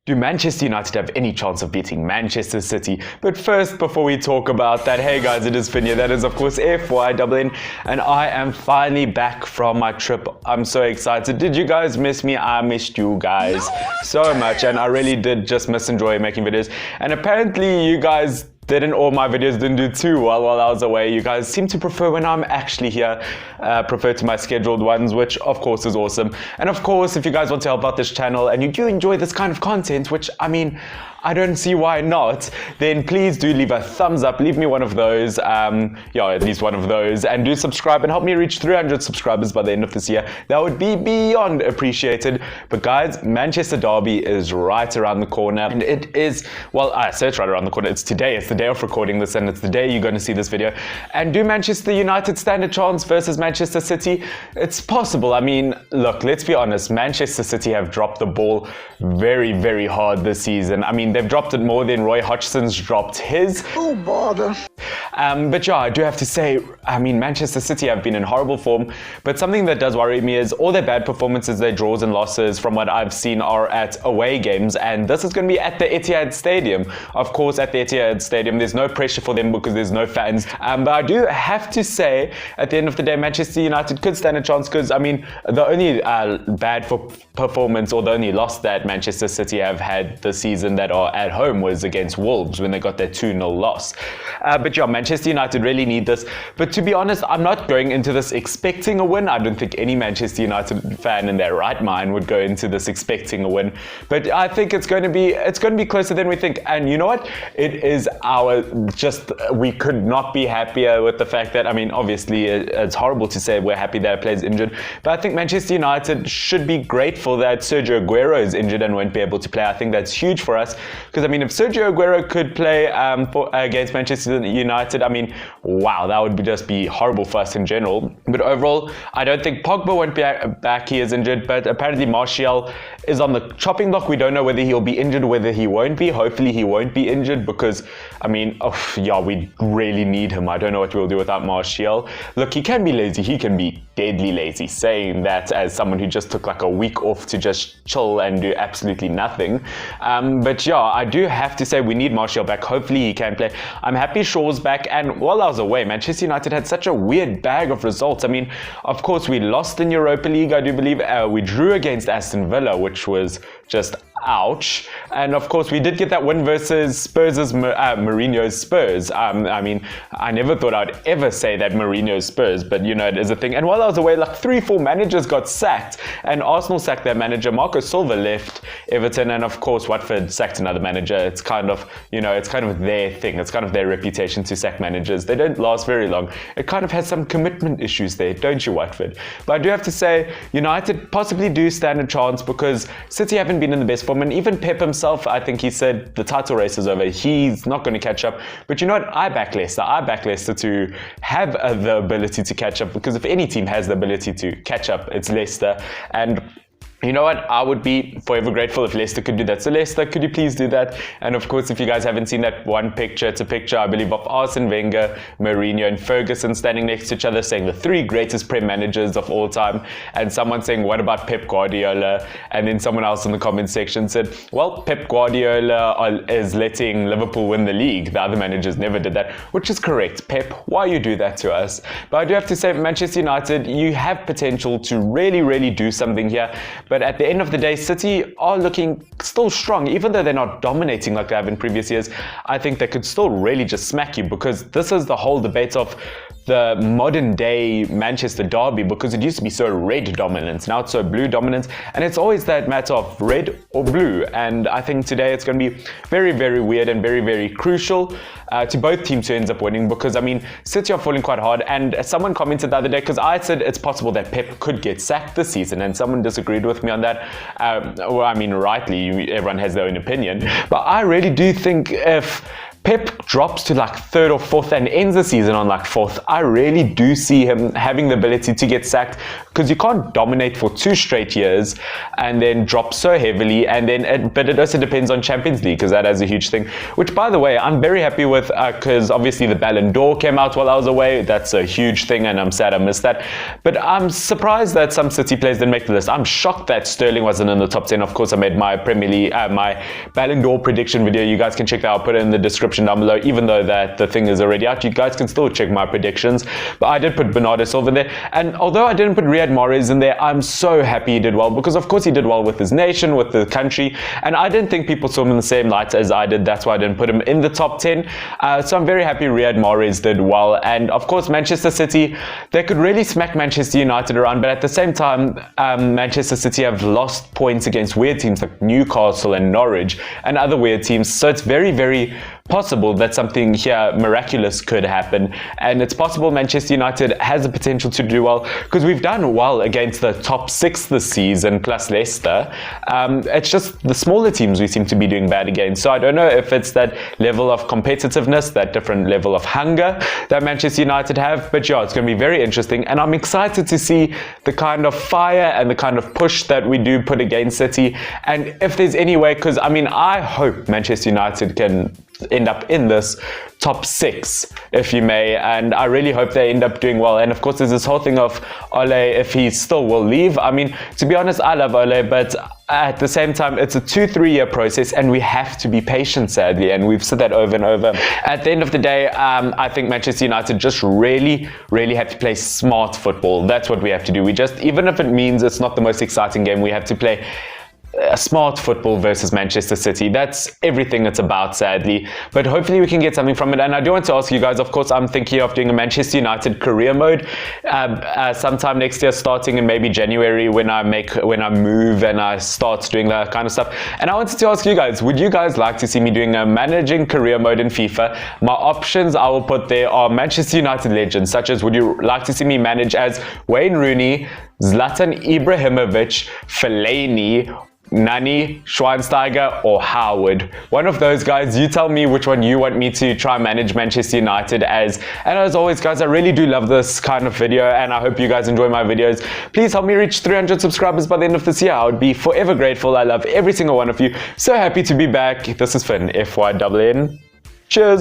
Do Manchester United have any chance of beating Manchester City? But first, before we talk about that, hey guys, it is Finn here. That is, of course, FYNN, and I am finally back from my trip. I'm so excited. Did you guys miss me? I missed you guys so much, and I really did just enjoy making videos. And apparently, you guys all my videos didn't do too well while I was away. You guys seem to prefer when I'm actually here, prefer to my scheduled ones, which of course is awesome. And of course, if you guys want to help out this channel and you do enjoy this kind of content, which I mean, I don't see why not, then please do leave a thumbs up, leave me one of those, at least one of those, and do subscribe and help me reach 300 subscribers by the end of this year. That would be beyond appreciated. But guys, Manchester Derby is right around the corner, and it is, well, I say it's right around the corner, it's today, it's the day of recording this, and it's the day you're going to see this video. And do Manchester United stand a chance versus Manchester City? It's possible. I mean, look, let's be honest, Manchester City have dropped the ball very, very hard this season. I mean, they've dropped it more than Roy Hodgson's dropped his. Oh, bother. But yeah, I do have to say, I mean, Manchester City have been in horrible form, but something that does worry me is all their bad performances, their draws and losses, from what I've seen, are at away games, and this is going to be at the Etihad Stadium. Of course, at the Etihad Stadium, there's no pressure for them because there's no fans, but I do have to say, at the end of the day, Manchester United could stand a chance, because, I mean, the only bad performance, or the only loss that Manchester City have had this season that are at home was against Wolves, when they got their 2-0 loss. But yeah, Manchester United really need this. But to be honest, I'm not going into this expecting a win. I don't think any Manchester United fan in their right mind would go into this expecting a win. But I think it's going to be closer than we think. And you know what? It is we could not be happier with the fact that, I mean, obviously it's horrible to say we're happy that a player's injured, but I think Manchester United should be grateful that Sergio Aguero is injured and won't be able to play. I think that's huge for us, because I mean, if Sergio Aguero could play against Manchester United, I mean, wow, that would just be horrible for us in general. But overall, I don't think Pogba won't be back. He is injured, but apparently Martial is on the chopping block. We don't know whether he'll be injured, whether he won't be. Hopefully he won't be injured, because I mean, we really need him. I don't know what we'll do without Martial. Look, he can be lazy, he can be deadly lazy, saying that as someone who just took like a week off to just chill and do absolutely nothing. But yeah, I do have to say we need Martial back. Hopefully he can play. I'm happy Shaw's back, and while I was away, Manchester United had such a weird bag of results. I mean, of course, we lost in Europa League, I do believe. We drew against Aston Villa, which was just ouch. And of course, we did get that win versus Spurs' Mourinho's Spurs. I mean, I never thought I'd ever say that Mourinho's Spurs, but you know, it is a thing. And while I was away, like 3-4 managers got sacked, and Arsenal sacked their manager. Marco Silva left Everton, and of course, Watford sacked another manager. It's kind of, you know, it's kind of their thing. It's kind of their reputation to sack managers. They don't last very long. It kind of has some commitment issues there, don't you, Watford? But I do have to say, United possibly do stand a chance, because City haven't been in the best form. And even Pep himself, I think he said the title race is over. He's not going to catch up. But you know what? I back Leicester. I back Leicester to have the ability to catch up, because if any team has the ability to catch up, it's Leicester. And you know what? I would be forever grateful if Leicester could do that. So Leicester, could you please do that? And of course, if you guys haven't seen that one picture, it's a picture, I believe, of Arsene Wenger, Mourinho, and Ferguson standing next to each other, saying the 3 greatest Prem managers of all time. And someone saying, what about Pep Guardiola? And then someone else in the comment section said, well, Pep Guardiola is letting Liverpool win the league. The other managers never did that, which is correct. Pep, why you do that to us? But I do have to say, Manchester United, you have potential to really, really do something here. But at the end of the day, City are looking still strong. Even though they're not dominating like they have in previous years, I think they could still really just smack you, because this is the whole debate of the modern day Manchester Derby, because it used to be so red dominance, now it's so blue dominance, and it's always that matter of red or blue. And I think today it's going to be very, very weird and very, very crucial to both teams to end up winning, because I mean, City are falling quite hard. And someone commented the other day, because I said it's possible that Pep could get sacked this season, and someone disagreed with me on that. Well, I mean, rightly, everyone has their own opinion, but I really do think if Pep drops to like 3rd or 4th and ends the season on like 4th, I really do see him having the ability to get sacked, because you can't dominate for 2 straight years and then drop so heavily. And then, but it also depends on Champions League, because that has a huge thing, which by the way, I'm very happy with, because obviously the Ballon d'Or came out while I was away. That's a huge thing, and I'm sad I missed that. But I'm surprised that some City players didn't make the list. I'm shocked that Sterling wasn't in the top 10. Of course, I made my Premier League, my Ballon d'Or prediction video. You guys can check that. I'll put it in the description down below. Even though that the thing is already out, you guys can still check my predictions. But I did put Bernardo Silva there, and although I didn't put Riyad Mahrez in there, I'm so happy he did well, because of course he did well with his nation, with the country, and I didn't think people saw him in the same light as I did. That's why I didn't put him in the top 10. So I'm very happy Riyad Mahrez did well. And of course Manchester City, they could really smack Manchester United around, but at the same time, Manchester City have lost points against weird teams like Newcastle and Norwich and other weird teams. So it's very, very possible that something here miraculous could happen, and it's possible Manchester United has the potential to do well, because we've done well against the top 6 this season plus Leicester. It's just the smaller teams we seem to be doing bad against. So I don't know if it's that level of competitiveness, that different level of hunger that Manchester United have, but yeah, it's going to be very interesting, and I'm excited to see the kind of fire and the kind of push that we do put against City. And if there's any way, because I mean, I hope Manchester United can end up in this top 6, if you may, and I really hope they end up doing well. And of course there's this whole thing of Ole, if he still will leave. I mean, to be honest, I love Ole, but at the same time, it's a 2-3 year process, and we have to be patient, sadly, and we've said that over and over. At the end of the day, I think Manchester United just really have to play smart football. That's what we have to do. We just, even if it means it's not the most exciting game, we have to play a smart football versus Manchester City. That's everything it's about, sadly, but hopefully we can get something from it. And I do want to ask you guys, of course, I'm thinking of doing a Manchester United career mode sometime next year, starting in maybe January, when I move and I start doing that kind of stuff. And I wanted to ask you guys, would you guys like to see me doing a managing career mode in FIFA? My options I will put there are Manchester United legends, such as, would you like to see me manage as Wayne Rooney, Zlatan Ibrahimovic, Fellaini, Nani, Schweinsteiger, or Howard? One of those guys. You tell me which one you want me to try and manage Manchester United as. And as always, guys, I really do love this kind of video, and I hope you guys enjoy my videos. Please help me reach 300 subscribers by the end of this year. I would be forever grateful. I love every single one of you. So happy to be back. This is Finn, FYNN. Cheers.